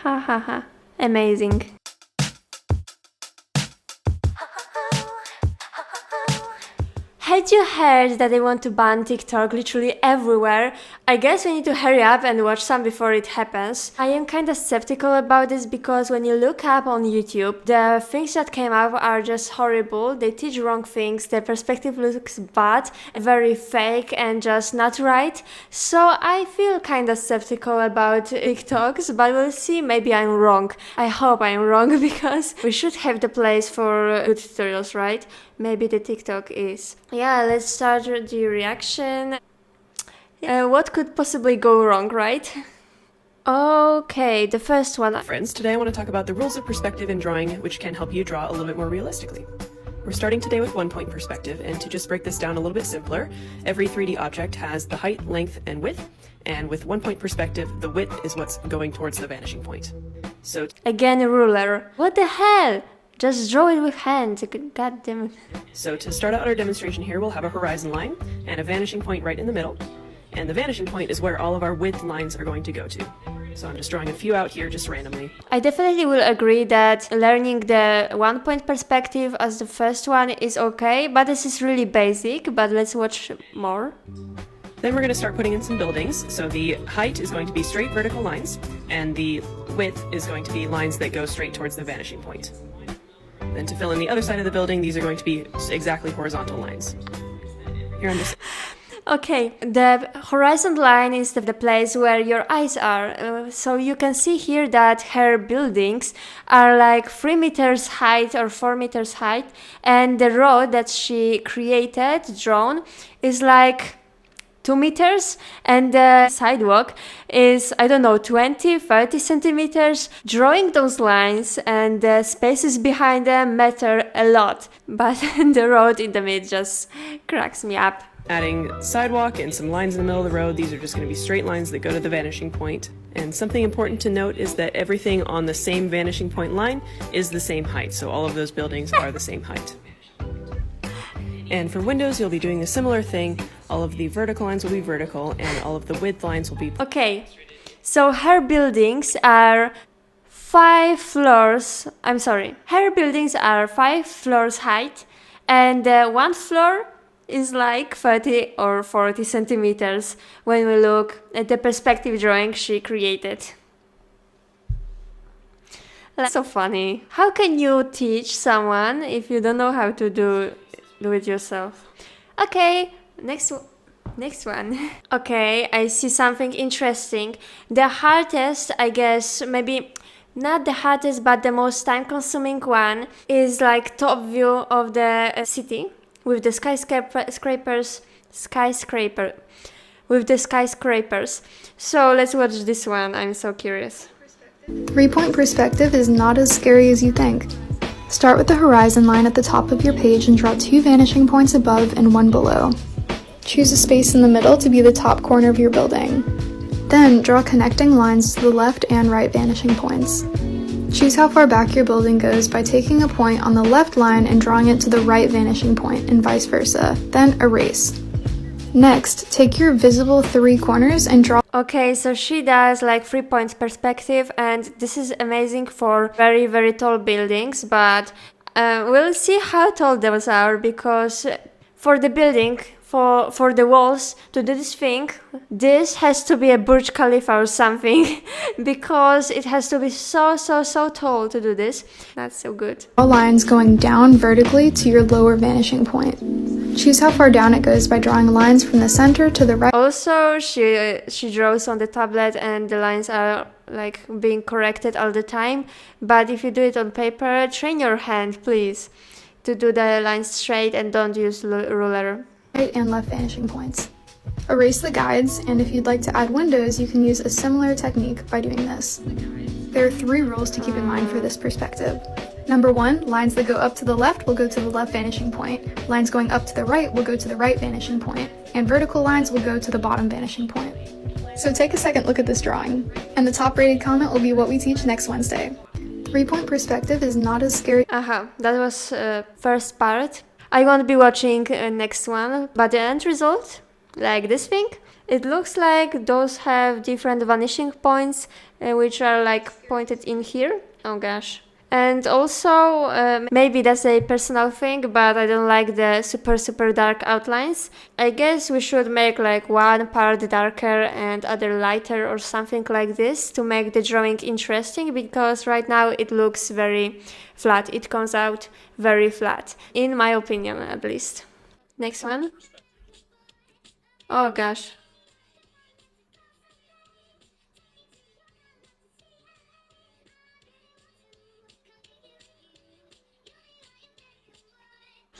Ha ha ha. Amazing. Had you heard that they want to ban TikTok literally everywhere? I guess we need to hurry up and watch some before it happens. I am kinda skeptical about this because when you look up on YouTube, the things that came up are just horrible. They teach wrong things, their perspective looks bad, very fake and just not right. So I feel kinda skeptical about TikToks, but we'll see, maybe I'm wrong. I hope I'm wrong because we should have the place for good tutorials, right? Maybe the TikTok is. Yeah, let's start the reaction. What could possibly go wrong, right? Okay, the first one. Friends, today I want to talk about the rules of perspective in drawing, which can help you draw a little bit more realistically. We're starting today with 1-point perspective, and to just break this down a little bit simpler, every 3D object has the height, length, and width, and with 1-point perspective, the width is what's going towards the vanishing point. So again, a ruler. What the hell? Just draw it with hands, god damn it. So to start out our demonstration here, we'll have a horizon line and a vanishing point right in the middle. And the vanishing point is where all of our width lines are going to go to. So I'm just drawing a few out here just randomly. I definitely will agree that learning the 1-point perspective as the first one is okay, but this is really basic, but let's watch more. Then we're going to start putting in some buildings. So the height is going to be straight vertical lines, and the width is going to be lines that go straight towards the vanishing point. Then to fill in the other side of the building, these are going to be exactly horizontal lines. Here I'm just... Okay, the horizon line is the place where your eyes are. So you can see here that her buildings are like 3 meters height or 4 meters height, and the road that she created, drawn, is like 2 meters, and the sidewalk is, I don't know, 20, 30 centimeters. Drawing those lines and the spaces behind them matter a lot, but the road in the middle just cracks me up. Adding sidewalk and some lines in the middle of the road. These are just going to be straight lines that go to the vanishing point. And something important to note is that everything on the same vanishing point line is the same height, so all of those buildings are the same height. And for windows, you'll be doing a similar thing. All of the vertical lines will be vertical, and all of the width lines will be... Okay, so her buildings are 5 floors, I'm sorry, her buildings are 5 floors height, and one floor is like 30 or 40 centimeters when we look at the perspective drawing she created. That's so funny. How can you teach someone if you don't know how to do it yourself? Okay, next one. Okay, I see something interesting. The hardest, I guess, maybe not the hardest, but the most time-consuming one is like top view of the city with the skyscrapers. So let's watch this one. I'm so curious. 3-point perspective is not as scary as you think. Start with the horizon line at the top of your page and draw 2 vanishing points above and 1 below. Choose a space in the middle to be the top corner of your building. Then draw connecting lines to the left and right vanishing points. Choose how far back your building goes by taking a point on the left line and drawing it to the right vanishing point, and vice versa. Then erase. Next, take your visible 3 corners and draw... Okay, so she does like 3 points perspective, and this is amazing for very, very tall buildings, but we'll see how tall those are, because for the building, for the walls, to do this thing, this has to be a Burj Khalifa or something, because it has to be so tall to do this. That's so good. Draw lines going down vertically to your lower vanishing point. Choose how far down it goes by drawing lines from the center to the right. Also, she draws on the tablet and the lines are like being corrected all the time. But if you do it on paper, train your hand, please, to do the lines straight and don't use ruler. Right and left vanishing points. Erase the guides, and if you'd like to add windows, you can use a similar technique by doing this. There are 3 rules to keep in mind for this perspective. Number 1, lines that go up to the left will go to the left vanishing point, lines going up to the right will go to the right vanishing point, and vertical lines will go to the bottom vanishing point. So take a second look at this drawing, and the top rated comment will be what we teach next Wednesday. 3-point perspective is not as scary. That was first part. I won't be watching next one, but the end result, like this thing, It looks like those have different vanishing points, which are like pointed in here. Oh gosh. And also, maybe that's a personal thing, but I don't like the super dark outlines. I guess we should make like one part darker and other lighter or something like this to make the drawing interesting, because right now it looks very flat. It comes out very flat, in my opinion at least. Next one. Oh gosh.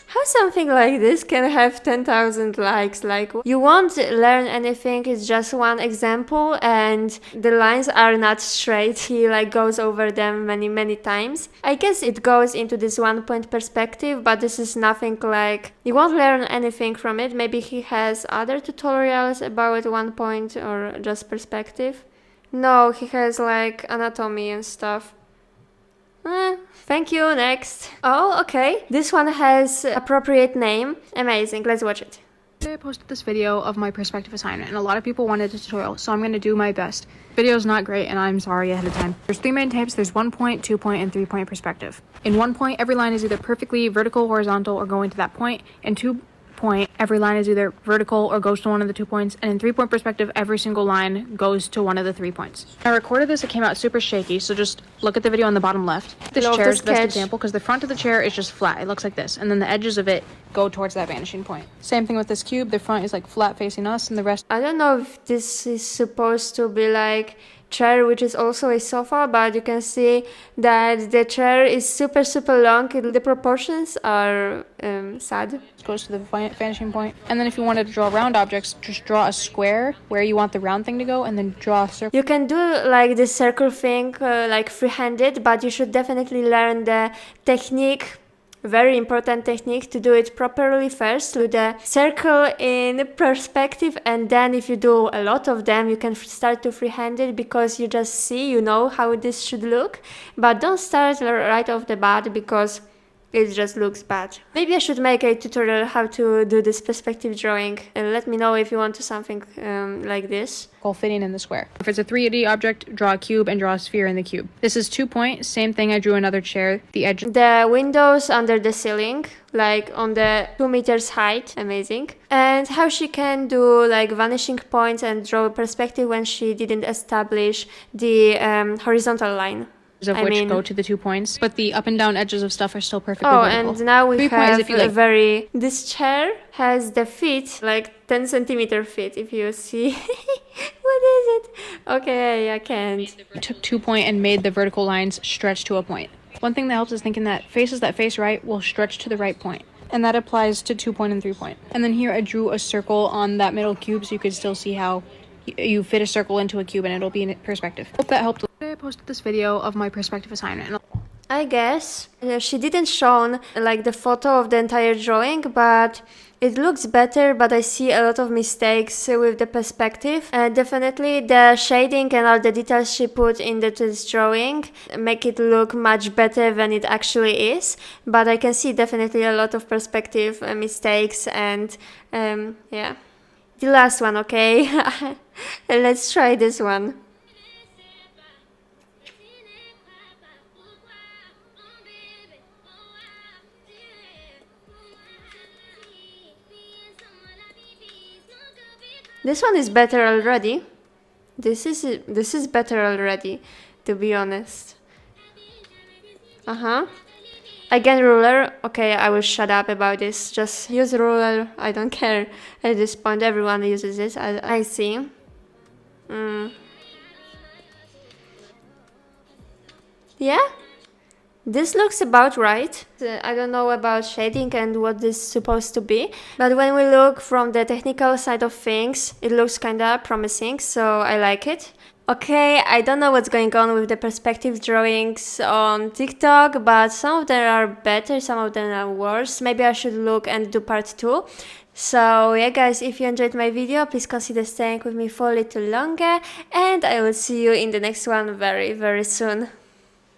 How something like this can have 10,000 likes? Like, you won't learn anything, it's just one example, and the lines are not straight. He like goes over them many times. I guess it goes into this 1 point perspective, but this is nothing like, you won't learn anything from it. Maybe he has other tutorials about 1 point or just perspective. No, he has like anatomy and stuff. Thank you, next. Oh, okay. This one has appropriate name. Amazing, let's watch it. Today I posted this video of my perspective assignment, and a lot of people wanted a tutorial, so I'm going to do my best. Video's not great, and I'm sorry ahead of time. There's 3 main types. There's 1 point, 2 point, and 3 point perspective. In 1 point, every line is either perfectly vertical, horizontal, or going to that point. In 2 point, every line is either vertical or goes to one of the 2 points, and in 3 point perspective, every single line goes to one of the 3 points. I recorded this, it came out super shaky, so just look at the video on the bottom left. This Love chair this is the best sketch. example because the front of the chair is just flat. It looks like this, and then the edges of it go towards that vanishing point. Same thing with this cube. The front is like flat facing us, and the rest I don't know if this is supposed to be like chair, which is also a sofa, but you can see that the chair is super long. The proportions are sad. goes to the vanishing point. And then if you wanted to draw round objects, just draw a square where you want the round thing to go, and then draw a circle. You can do like this circle thing like free-handed, but you should definitely learn the technique, very important technique, to do it properly first. Do the circle in perspective, and then if you do a lot of them, you can start to freehand it, because you just see, you know how this should look. But don't start right off the bat, because it just looks bad. Maybe I should make a tutorial how to do this perspective drawing, and let me know if you want to something like this. Fitting in the square. If it's a 3D object, draw a cube and draw a sphere in the cube. This is 2 point, same thing. I drew another chair. The edge. The windows under the ceiling, like on the 2 meters height, amazing. And how she can do like vanishing points and draw a perspective when she didn't establish the horizontal line. Of which go to the 2 points, but the up and down edges of stuff are still perfectly vertical. And now we 3 point have is if you like. This chair has the feet, like 10 centimeter feet, if you see. What is it? Okay, I can't. I took 2 point and made the vertical lines stretch to a point. One thing that helps is thinking that faces that face right will stretch to the right point. And that applies to 2 point and 3 point. And then here I drew a circle on that middle cube so you could still see how you fit a circle into a cube and it'll be in perspective. Hope that helped. Today I posted this video of my perspective assignment. I guess she didn't show like the photo of the entire drawing, but it looks better, but I see a lot of mistakes with the perspective. Definitely the shading and all the details she put into this drawing make it look much better than it actually is, but I can see definitely a lot of perspective mistakes, and yeah. The last one, okay? Let's try this one. This one is better already. This is better already, to be honest. Again, ruler. Okay, I will shut up about this. Just use ruler. I don't care. At this point, everyone uses this. I see. Yeah? This looks about right. I don't know about shading and what this is supposed to be, but when we look from the technical side of things, it looks kinda promising, so I like it. Okay, I don't know what's going on with the perspective drawings on TikTok, but some of them are better, some of them are worse. Maybe I should look and do part 2. So yeah guys, if you enjoyed my video, please consider staying with me for a little longer, and I will see you in the next one very soon.